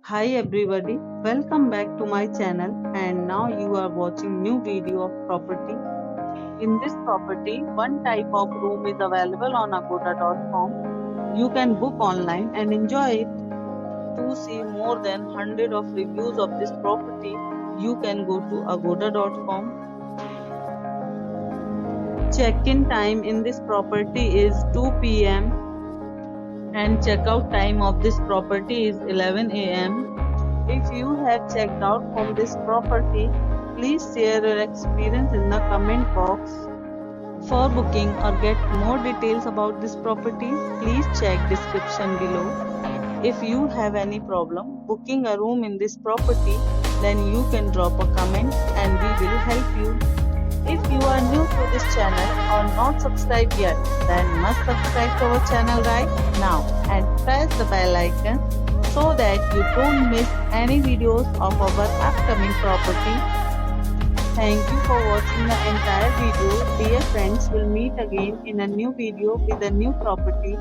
Hi everybody, welcome back to my channel and now you are watching new video of property. In this property, one type of room is available on agoda.com. You can book online and enjoy it. To see more than 100 of reviews of this property, you can go to agoda.com. Check-in time in this property is 2 p.m. and check-out time of this property is 11 a.m. If you have checked out from this property, please share your experience in the comment box. For booking or get more details about this property, please check description below. If you have any problem booking a room in this property, then you can drop a comment and we will help you. If you are new to this channel or not subscribed yet, then must subscribe to our channel right now and press the bell icon so that you don't miss any videos of our upcoming property. Thank you for watching the entire video. Dear friends, we'll meet again in a new video with a new property.